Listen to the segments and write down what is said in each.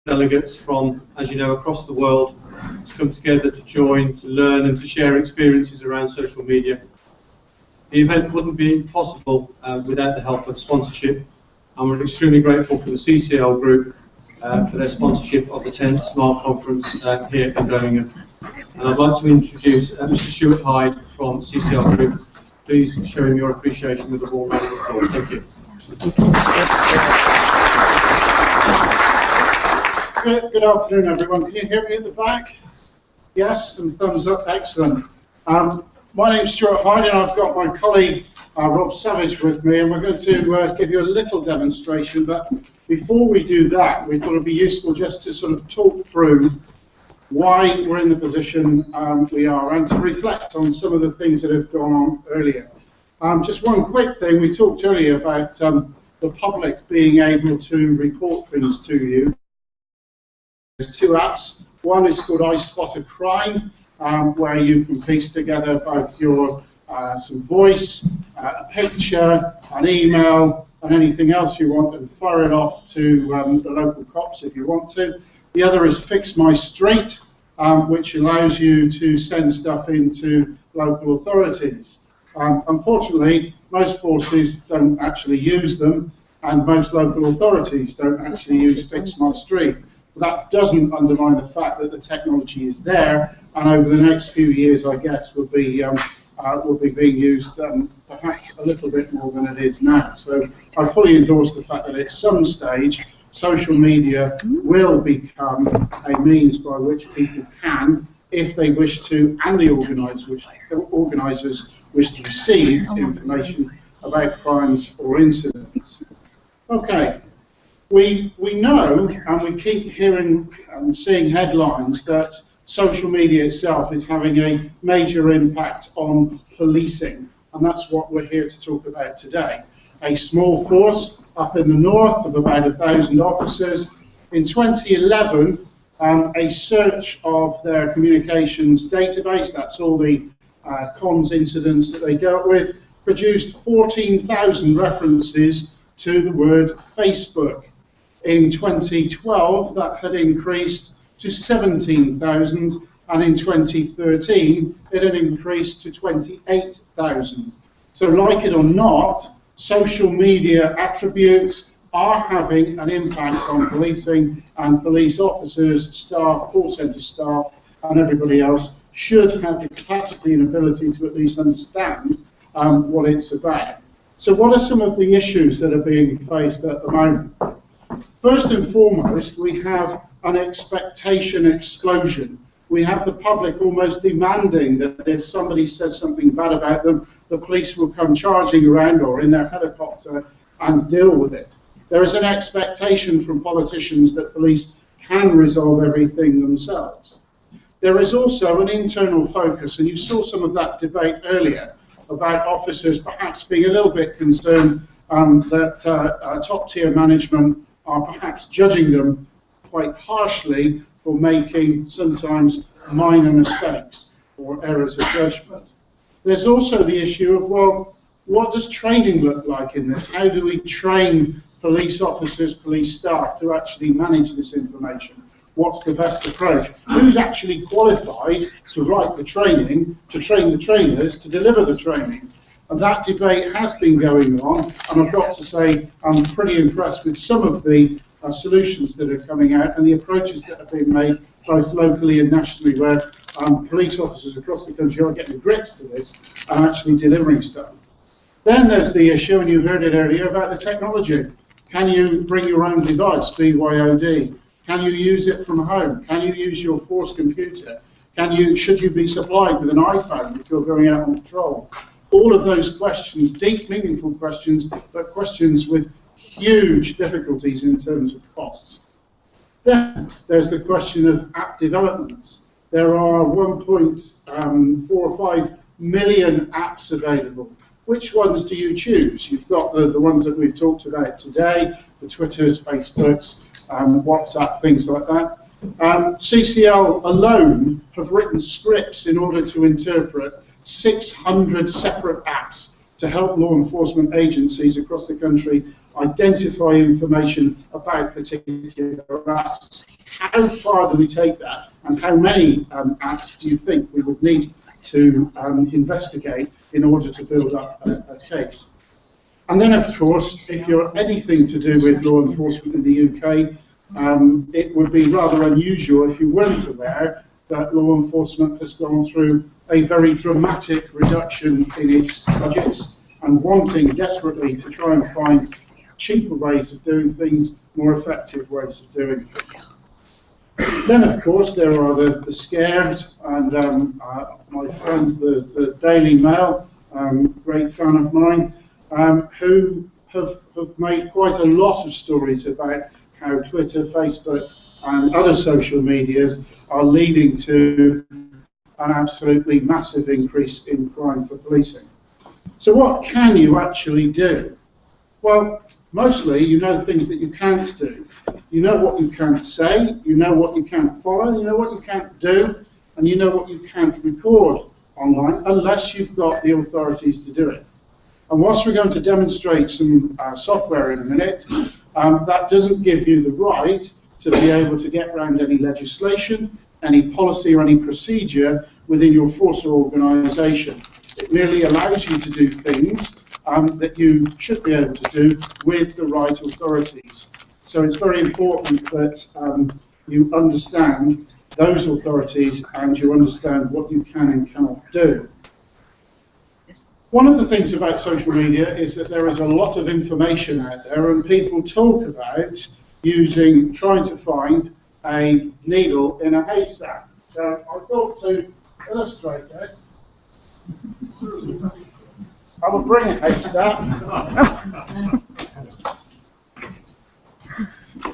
delegates from, as you know, across the world to come together to join, to learn and to share experiences around social media. The event wouldn't be possible without the help of sponsorship, and we're extremely grateful for the CCL group for their sponsorship of the 10th SMART conference here in Birmingham. And I'd like to introduce Mr. Stuart Hyde from CCL Group. Please show him your appreciation with a warm round of applause. Thank you. Good afternoon, everyone. Can you hear me at the back? Yes, some thumbs up. Excellent. My name's Stuart Hyde, and I've got my colleague Rob Savage with me, and we're going to give you a little demonstration. But before we do that, we thought it'd be useful just to sort of talk through why we're in the position we are, and to reflect on some of the things that have gone on earlier. Just one quick thing, we talked earlier about the public being able to report things to you. There's two apps. One is called I Spot a Crime, where you can piece together both your some voice, a picture, an email, and anything else you want, and fire it off to the local cops if you want to. The other is Fix My Street, which allows you to send stuff into local authorities. Unfortunately, most forces don't actually use them, and most local authorities don't actually use Fix My Street. But that doesn't undermine the fact that the technology is there, and over the next few years, I guess, will be being used perhaps a little bit more than it is now. So I fully endorse the fact that at some stage, social media will become a means by which people can, if they wish to, and the organisers wish to receive information about crimes or incidents. Okay, we know, and we keep hearing and seeing headlines that social media itself is having a major impact on policing, and that's what we're here to talk about today. A small force up in the north of about 1,000 officers. In 2011, a search of their communications database, that's all the comms incidents that they dealt with, produced 14,000 references to the word Facebook. In 2012, that had increased to 17,000, and in 2013, it had increased to 28,000. So like it or not, social media attributes are having an impact on policing, and police officers, staff, call centre staff, and everybody else should have the capacity and ability to at least understand what it's about. So what are some of the issues that are being faced at the moment? First and foremost, we have an expectation explosion. We have the public almost demanding that if somebody says something bad about them, the police will come charging around or in their helicopter and deal with it. There is an expectation from politicians that police can resolve everything themselves. There is also an internal focus, and you saw some of that debate earlier about officers perhaps being a little bit concerned that top-tier management are perhaps judging them quite harshly for making sometimes minor mistakes or errors of judgment. There's also the issue of, well, what does training look like in this? How do we train police officers, police staff to actually manage this information? What's the best approach? Who's actually qualified to write the training, to train the trainers, to deliver the training? And that debate has been going on, and I've got to say I'm pretty impressed with some of the solutions that are coming out and the approaches that have been made both locally and nationally, where police officers across the country are getting grips to this and actually delivering stuff. Then there's the issue, and you heard it earlier, about the technology. Can you bring your own device, BYOD? Can you use it from home? Can you use your force computer? Should you be supplied with an iPhone if you're going out on patrol? All of those questions, deep, meaningful questions, but questions with huge difficulties in terms of costs. Then there's the question of app developments. There are 1.45 million apps available. Which ones do you choose? You've got the ones that we've talked about today, the Twitters, Facebooks, WhatsApp, things like that. CCL alone have written scripts in order to interpret 600 separate apps to help law enforcement agencies across the country identify information about particular apps. how far do we take that, and how many acts do you think we would need to investigate in order to build up a case? And then, of course, if you're anything to do with law enforcement in the UK, it would be rather unusual if you weren't aware that law enforcement has gone through a very dramatic reduction in its budgets and wanting desperately to try and find cheaper ways of doing things, more effective ways of doing things. Then, of course, there are the scares, and my friend, the Daily Mail, great fan of mine, who have made quite a lot of stories about how Twitter, Facebook, and other social medias are leading to an absolutely massive increase in crime for policing. So what can you actually do? Well, mostly you know things that you can't do. You know what you can't say, you know what you can't follow, you know what you can't do, and you know what you can't record online unless you've got the authorities to do it. And whilst we're going to demonstrate some software in a minute, that doesn't give you the right to be able to get around any legislation, any policy or any procedure within your force or organisation. It merely allows you to do things that you should be able to do with the right authorities. So it's very important that you understand those authorities and you understand what you can and cannot do. One of the things about social media is that there is a lot of information out there, and people talk about trying to find a needle in a haystack. So I thought to illustrate this, I will bring a haystack,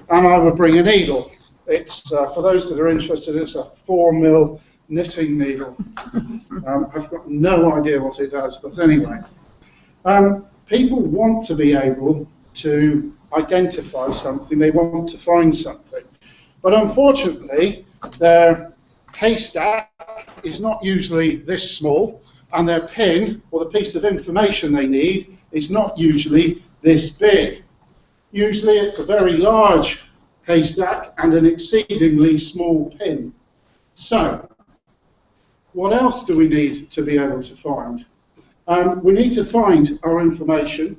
and I will bring a needle. It's for those that are interested, it's a 4mm knitting needle. I've got no idea what it does, but anyway. People want to be able to identify something, they want to find something. But unfortunately, their haystack is not usually this small, and their pin, or the piece of information they need, is not usually this big. Usually it's a very large haystack and an exceedingly small pin. So, what else do we need to be able to find? We need to find our information.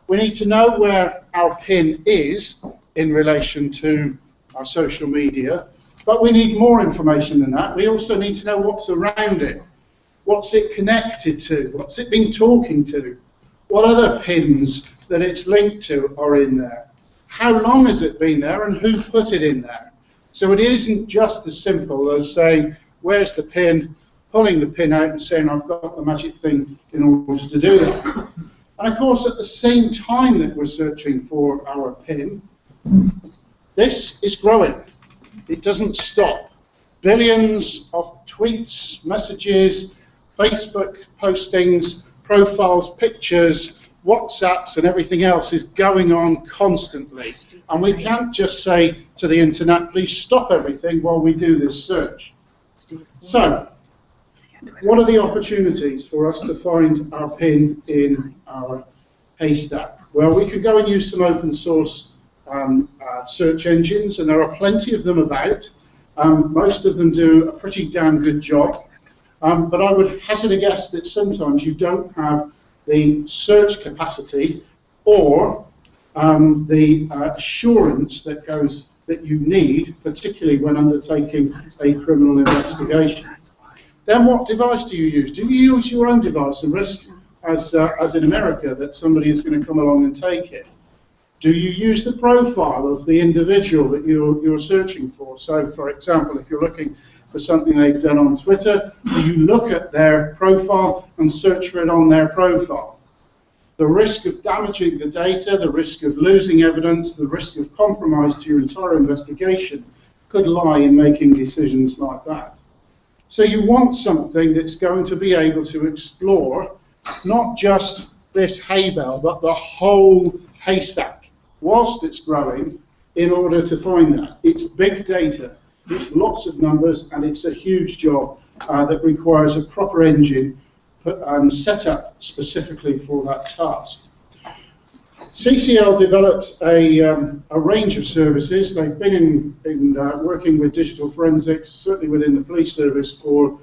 We need to know where our pin is in relation to our social media, but we need more information than that. We also need to know what's around it. What's it connected to? What's it been talking to? What other pins that it's linked to are in there? How long has it been there and who put it in there? So it isn't just as simple as saying, where's the pin, pulling the pin out and saying, I've got the magic thing in order to do that. And of course, at the same time that we're searching for our pin, this is growing. It doesn't stop. Billions of tweets, messages, Facebook postings, profiles, pictures, WhatsApps and everything else is going on constantly. And we can't just say to the internet, please stop everything while we do this search. So, what are the opportunities for us to find our pin in our haystack? Well, we could go and use some open source search engines, and there are plenty of them about. Most of them do a pretty damn good job. But I would hazard a guess that sometimes you don't have the search capacity or the assurance that you need, particularly when undertaking a criminal investigation. Then what device do you use? Do you use your own device and risk, as in America, that somebody is going to come along and take it? Do you use the profile of the individual that you're searching for? So, for example, if you're looking for something they've done on Twitter, do you look at their profile and search for it on their profile? The risk of damaging the data, the risk of losing evidence, the risk of compromise to your entire investigation could lie in making decisions like that. So you want something that's going to be able to explore not just this hay bale, but the whole haystack, whilst it's growing, in order to find that. It's big data, it's lots of numbers, and it's a huge job that requires a proper engine set up specifically for that task. CCL developed a range of services. They've been working with digital forensics, certainly within the police service, for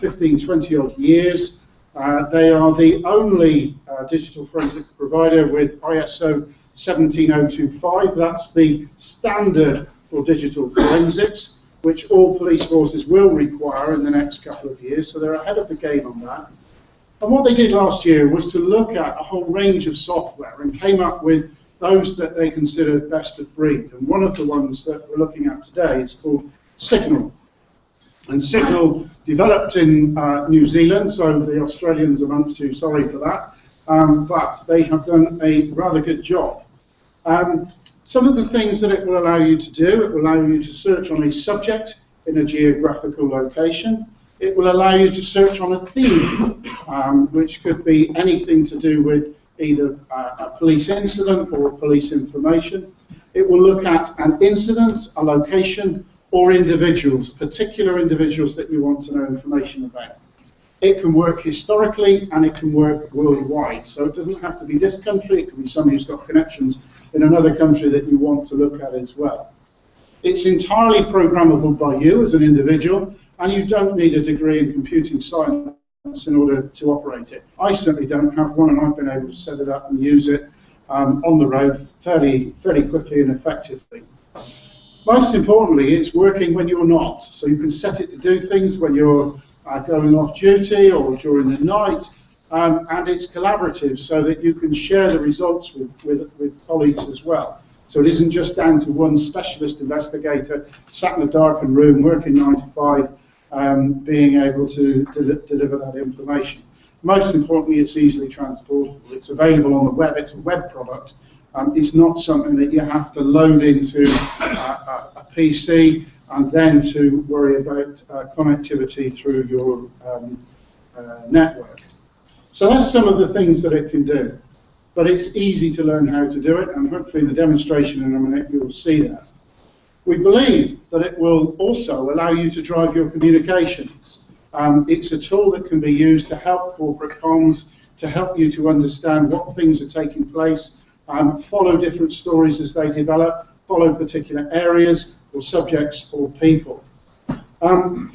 15, 20 odd years. They are the only digital forensics provider with ISO 17025. That's the standard for digital forensics, which all police forces will require in the next couple of years. So they're ahead of the game on that. And what they did last year was to look at a whole range of software and came up with those that they considered best of breed. And one of the ones that we're looking at today is called Signal. And Signal developed in New Zealand, so the Australians are amongst you, sorry for that, but they have done a rather good job. Some of the things that it will allow you to do, it will allow you to search on a subject in a geographical location. It will allow you to search on a theme, which could be anything to do with either a police incident or police information. It will look at an incident, a location, or individuals, particular individuals that you want to know information about. It can work historically and it can work worldwide. So it doesn't have to be this country, it can be somebody who's got connections in another country that you want to look at as well. It's entirely programmable by you as an individual, and you don't need a degree in computing science in order to operate it. I certainly don't have one, and I've been able to set it up and use it on the road fairly quickly and effectively. Most importantly, it's working when you're not. So you can set it to do things when you're going off duty or during the night, and it's collaborative so that you can share the results with colleagues as well. So it isn't just down to one specialist investigator sat in a darkened room working 9 to 5, being able to deliver that information. Most importantly, it's easily transportable. It's available on the web. It's a web product. It's not something that you have to load into a PC and then to worry about connectivity through your network. So that's some of the things that it can do. But it's easy to learn how to do it, and hopefully in the demonstration in a minute you'll see that. We believe that it will also allow you to drive your communications. It's a tool that can be used to help corporate comms, to help you to understand what things are taking place, follow different stories as they develop, follow particular areas or subjects or people.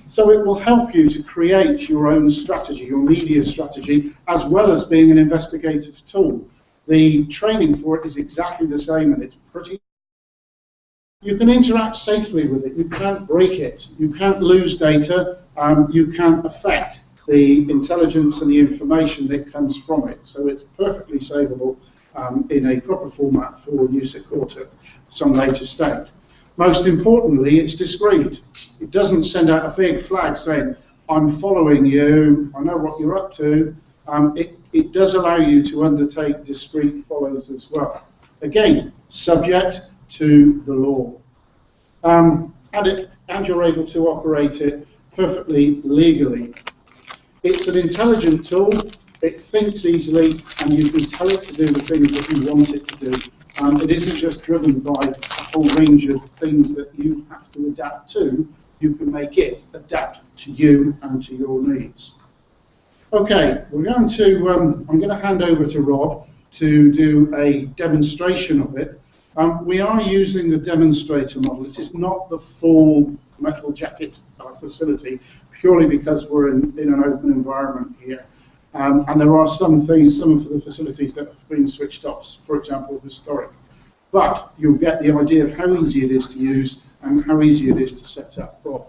So it will help you to create your own strategy, your media strategy, as well as being an investigative tool. The training for it is exactly the same, and it's pretty. You can interact safely with it. You can't break it. You can't lose data. You can't affect the intelligence and the information that comes from it. So it's perfectly savable in a proper format for use at court at some later stage. Most importantly, it's discreet. It doesn't send out a big flag saying, I'm following you, I know what you're up to. It does allow you to undertake discreet follows as well. Again, subject to the law. And you're able to operate it perfectly legally. It's an intelligent tool, it thinks easily, and you can tell it to do the things that you want it to do. It isn't just driven by a whole range of things that you have to adapt to. You can make it adapt to you and to your needs. Okay, we're going to, I'm going to hand over to Rob to do a demonstration of it. We are using the demonstrator model. It is not the full metal jacket facility, purely because we're in an open environment here. And there are some things, some of the facilities that have been switched off, for example, historic. But you'll get the idea of how easy it is to use and how easy it is to set up. Rob.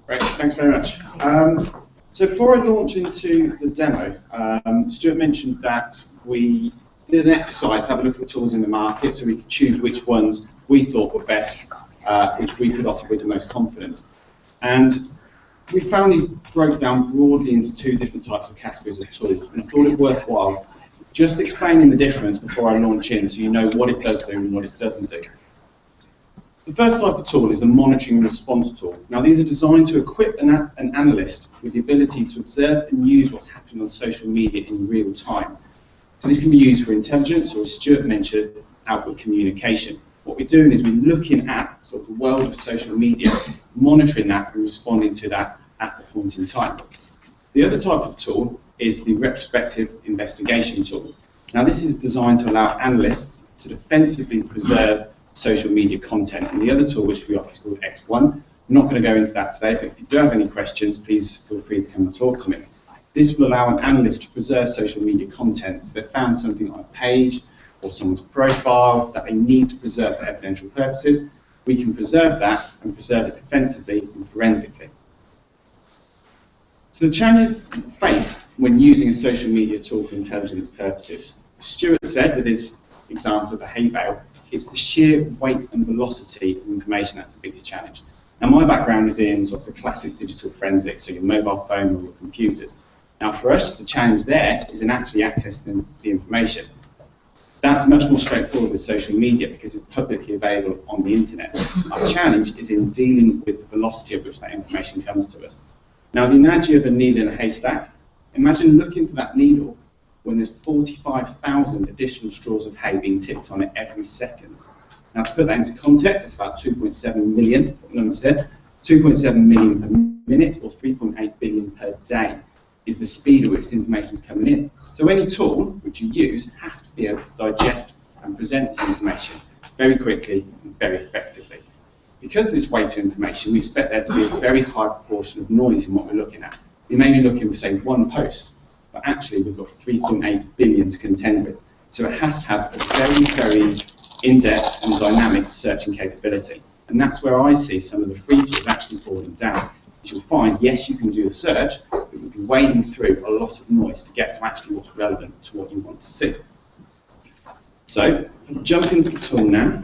Great, thanks very much. So before I launch into the demo, Stuart mentioned that we did an exercise to have a look at the tools in the market so we could choose which ones we thought were best, which we could offer with the most confidence. And we found these broke down broadly into two different types of categories of tools, and I thought it worthwhile just explaining the difference before I launch in so you know what it does do and what it doesn't do. The first type of tool is the monitoring and response tool. Now these are designed to equip an analyst with the ability to observe and use what's happening on social media in real time. So this can be used for intelligence, or as Stuart mentioned, outward communication. What we're doing is we're looking at sort of the world of social media, monitoring that and responding to that at the point in time. The other type of tool is the retrospective investigation tool. Now, this is designed to allow analysts to defensively preserve social media content. And the other tool, which we offer, is called X1. I'm not going to go into that today, but if you do have any questions, please feel free to come and talk to me. This will allow an analyst to preserve social media content. So they've found something on a page or someone's profile that they need to preserve for evidential purposes. We can preserve that and preserve it defensively and forensically. So the challenge faced when using a social media tool for intelligence purposes. Stuart said with his example of the hay bale, it's the sheer weight and velocity of information that's the biggest challenge. Now, my background is in sort of the classic digital forensics, so your mobile phone or your computers. Now, for us, the challenge there is in actually accessing the information. That's much more straightforward with social media because it's publicly available on the internet. Our challenge is in dealing with the velocity at which that information comes to us. Now, the analogy of a needle in a haystack, imagine looking for that needle when there's 45,000 additional straws of hay being tipped on it every second. Now, to put that into context, it's about 2.7 million, numbers here, 2.7 million per minute or 3.8 billion per day is the speed at which this information is coming in. So any tool which you use has to be able to digest and present this information very quickly and very effectively. Because of this weight of information, we expect there to be a very high proportion of noise in what we're looking at. We may be looking for, say, one post, but actually we've got 3.8 billion to contend with. So it has to have a very, very in-depth and dynamic searching capability. And that's where I see some of the free tools actually falling down. You'll find, yes, you can do a search, but you'll be wading through a lot of noise to get to actually what's relevant to what you want to see. So, jump into the tool now.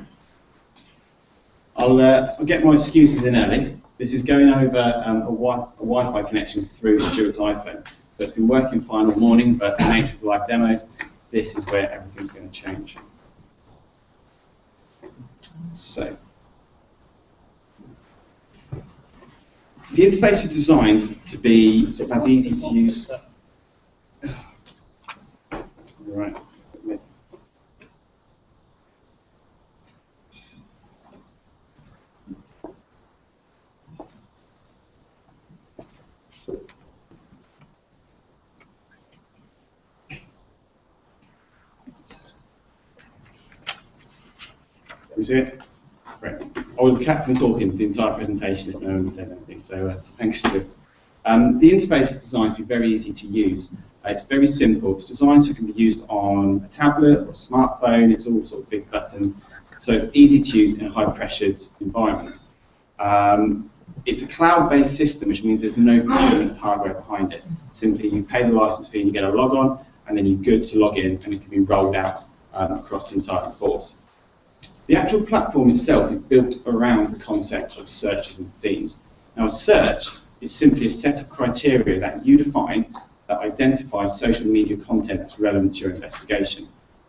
I'll get my excuses in early. This is going over a Wi-Fi connection through Stuart's iPhone. But it's been working fine all morning, but the nature of live demos, this is where everything's going to change. So, the interface is designed to be sort of as easy to use. Right. You see it? Right. I was the captain talking the entire presentation if no one said anything, so thanks to you. The interface is designed to be very easy to use. It's very simple. It's designed so it can be used on a tablet or a smartphone. It's all sort of big buttons, so it's easy to use in a high-pressured environment. It's a cloud-based system, which means there's no procurement of hardware behind it. Simply, you pay the license fee and you get a log on, and then you're good to log in, and it can be rolled out across the entire force. The actual platform itself is built around the concept of searches and themes. Now, a search is simply a set of criteria that you define that identifies social media content that's relevant to your investigation.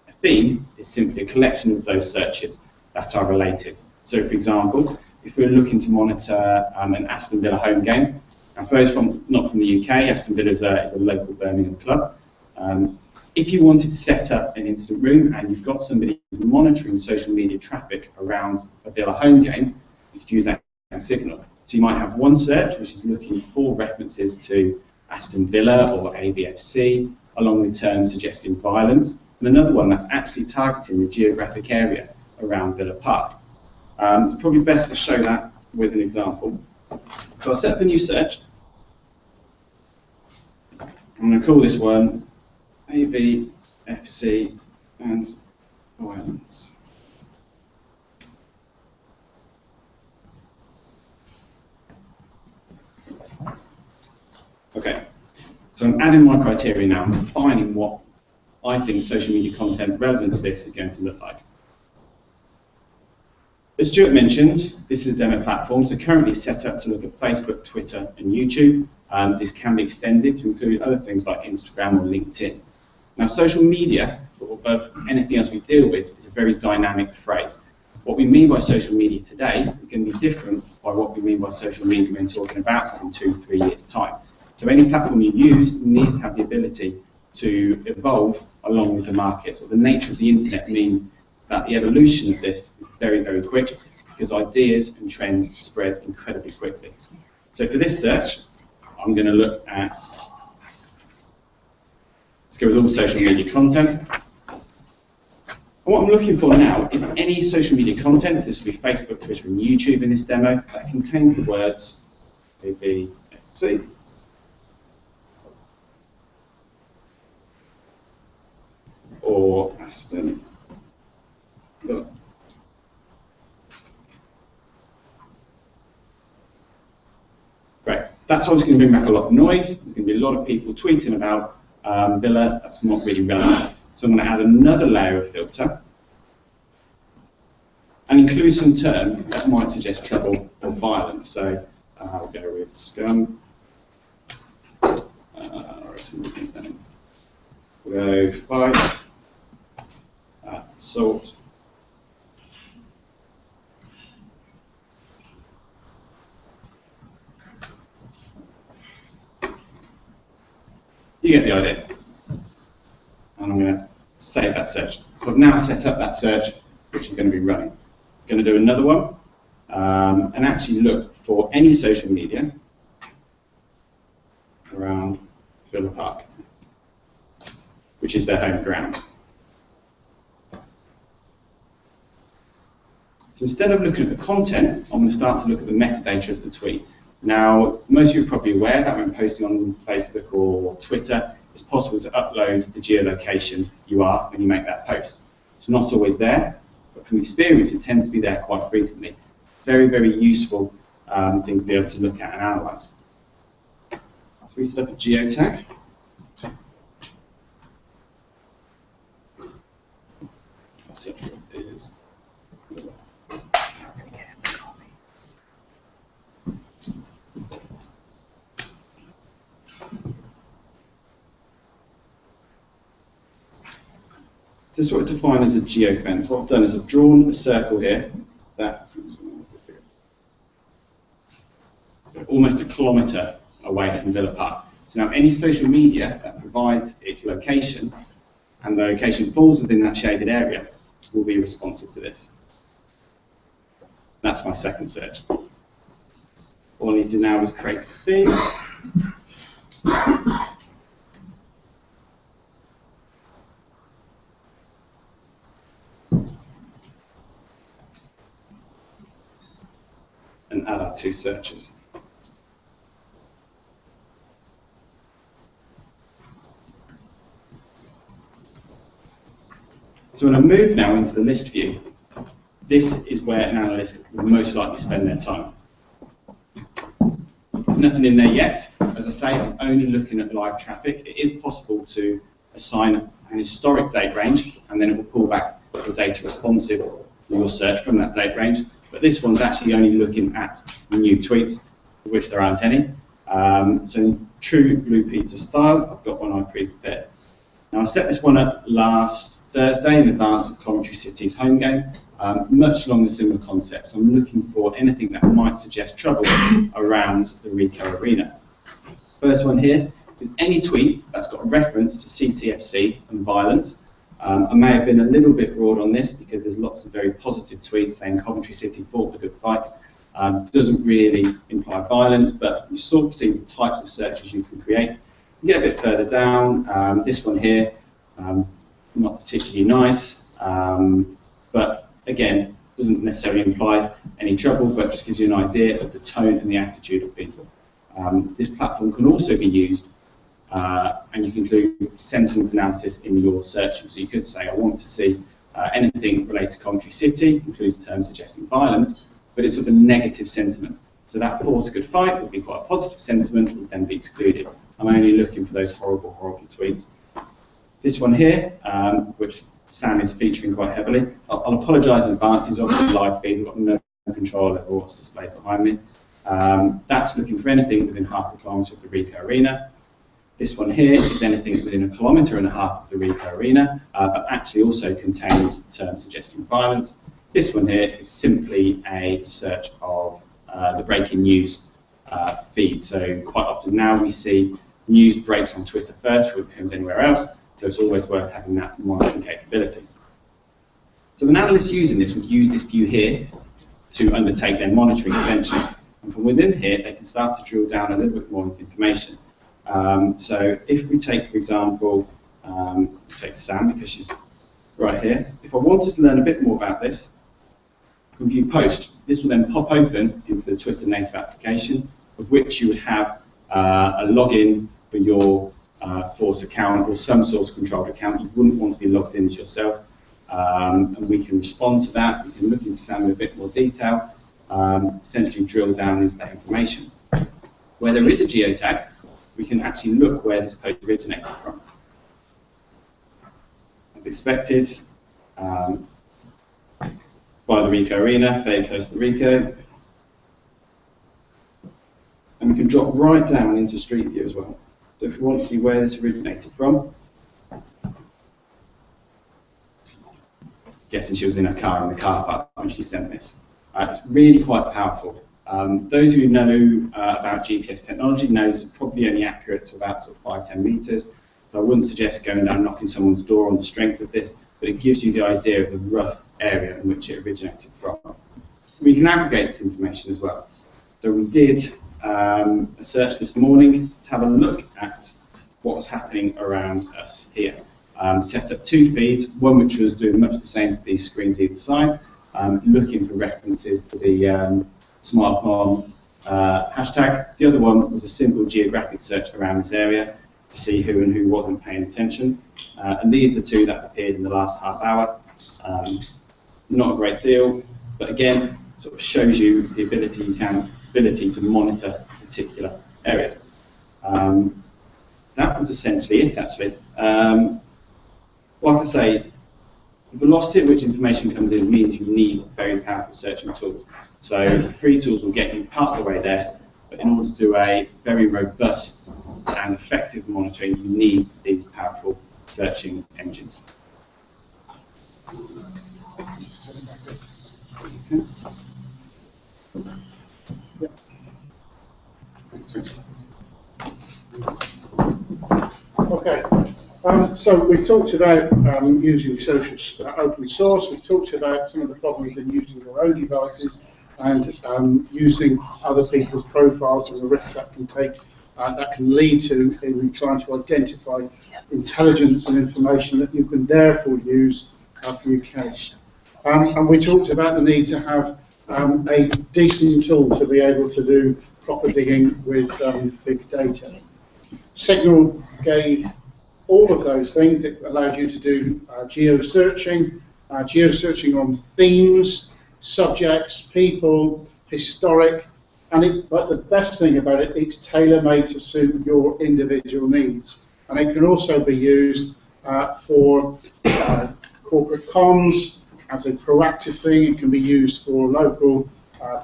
A theme is simply a collection of those searches that are related. So, for example, if we're looking to monitor an Aston Villa home game, and for those not from the UK, Aston Villa is a local Birmingham club. If you wanted to set up an instant room and you've got somebody monitoring social media traffic around a Villa home game, you could use that signal. So you might have one search which is looking for references to Aston Villa or AVFC, along with terms suggesting violence, and another one that's actually targeting the geographic area around Villa Park. It's probably best to show that with an example. So I'll set up a new search. I'm going to call this one AVFC and violence. Okay, so I'm adding my criteria now. I'm defining what I think social media content relevant to this is going to look like. As Stuart mentioned, this is a demo platform, so currently set up to look at Facebook, Twitter, and YouTube. This can be extended to include other things like Instagram or LinkedIn. Now, social media, sort of above anything else we deal with, is a very dynamic phrase. What we mean by social media today is going to be different by what we mean by social media when talking about this in 2-3 years' time. So any platform you use needs to have the ability to evolve along with the market. So the nature of the internet means that the evolution of this is very, very quick because ideas and trends spread incredibly quickly. So for this search, I'm going to look at Let's go with all social media content. And what I'm looking for now is any social media content, this will be Facebook, Twitter and YouTube in this demo, that contains the words BBC or Aston Villa. Great. That's obviously going to bring back a lot of noise. There's going to be a lot of people tweeting about Villa. That's not really relevant. So I'm going to add another layer of filter and include some terms that might suggest trouble or violence. So I'll go with scum. We'll go fight, assault, you get the idea. And I'm going to save that search. So I've now set up that search, which is going to be running. I'm going to do another one and actually look for any social media around Villa Park, which is their home ground. So instead of looking at the content, I'm going to start to look at the metadata of the tweet. Now, most of you are probably aware that when posting on Facebook or Twitter, it's possible to upload the geolocation you are when you make that post. It's not always there, but from experience, it tends to be there quite frequently. Very, very useful thing to be able to look at and analyze. So we set up a geotag. So it is. This is what I define as a geofence. What I've done is I've drawn a circle here that's almost a kilometre away from Villa Park. So now any social media that provides its location and the location falls within that shaded area will be responsive to this. That's my second search. All I need to do now is create a theme. And add our two searches. So when I move now into the list view, this is where an analyst will most likely spend their time. There's nothing in there yet. As I say, I'm only looking at live traffic. It is possible to assign an historic date range, and then it will pull back the data responsive to your search from that date range. But this one's actually only looking at new tweets, of which there aren't any. So in true Blue Peter style, I've got one I pre-prepared. Now I set this one up last Thursday in advance of Coventry City's home game. Much along the similar concepts. I'm looking for anything that might suggest trouble around the Ricoh Arena. First one here is any tweet that's got a reference to CCFC and violence. I may have been a little bit broad on this because there's lots of very positive tweets saying Coventry City fought a good fight. Doesn't really imply violence, but you sort of see the types of searches you can create. You get a bit further down. This one here, not particularly nice, but again, doesn't necessarily imply any trouble, but just gives you an idea of the tone and the attitude of people. This platform can also be used, and you can include sentiment analysis in your searching. So you could say, I want to see anything related to Coventry City, includes terms suggesting violence, but it's of a negative sentiment. So that fought a good fight would be quite a positive sentiment, would then be excluded. I'm only looking for those horrible, horrible tweets. This one here, which Sam is featuring quite heavily, I'll apologise in advance, he's obviously live feeds, I've got no control over what's displayed behind me. That's looking for anything within half a kilometre of the Ricoh Arena. This one here is anything within 1.5 kilometres of the Ricoh Arena, but actually also contains terms suggesting violence. This one here is simply a search of the breaking news feed. So quite often now we see news breaks on Twitter first before it comes anywhere else. So it's always worth having that monitoring capability. So an analyst using this would use this view here to undertake their monitoring essentially. And from within here, they can start to drill down a little bit more into information. So if we take, for example, Take Sam because she's right here. If I wanted to learn a bit more about this, I can view post. This will then pop open into the Twitter native application, of which you would have a login for your Force account or some sort of controlled account. You wouldn't want to be logged in as yourself. And we can respond to that. We can look into Sam in a bit more detail, essentially drill down into that information. Where there is a geotag, we can actually look where this post originated from. As expected, by the Rico Arena, very close to the Rico. And we can drop right down into Street View as well. So if we want to see where this originated from, guessing she was in her car in the car park when she sent this. It's really quite powerful. Those who know about GPS technology knows it's probably only accurate to about sort of 5–10 meters. So I wouldn't suggest going down knocking someone's door on the strength of this, but it gives you the idea of the rough area in which it originated from. We can aggregate this information as well. So we did a search this morning to have a look at what was happening around us here. Set up 2 feeds, one which was doing much the same to these screens either side, looking for references to the smartphone hashtag. The other one was a simple geographic search around this area to see who and who wasn't paying attention. And these are the 2 that appeared in the last half hour. Not a great deal, but again, sort of shows you the ability to monitor a particular area. That was essentially it, actually. Like I say, the velocity at which information comes in means you need very powerful searching tools. So free tools will get you part of the way there, but in order to do a very robust and effective monitoring, you need these powerful searching engines. Okay. So we've talked about using open source. We've talked about some of the problems in using your own devices and using other people's profiles and the risks that can lead to in trying to identify intelligence and information that you can therefore use for your case. And we talked about the need to have a decent tool to be able to do proper digging with big data. Signal gave all of those things. It allowed you to do geosearching on themes, subjects, people, historic, but the best thing about it, it's tailor-made to suit your individual needs. And it can also be used for corporate comms as a proactive thing. It can be used for local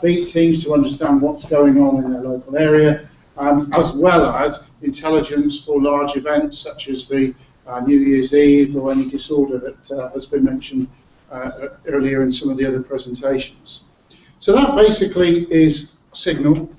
beat teams to understand what's going on in their local area, as well as intelligence for large events such as the New Year's Eve or any disorder that has been mentioned earlier in some of the other presentations. So that basically is Signal.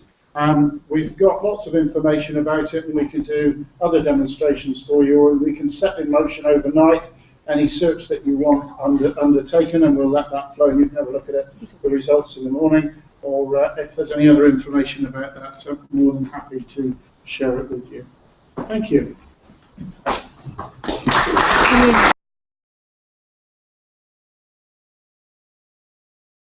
We've got lots of information about it, and we can do other demonstrations for you, or we can set in motion overnight any search that you want undertaken, and we'll let that flow and you can have a look at it, the results in the morning, or if there's any other information about that, I'm more than happy to share it with you. Thank you.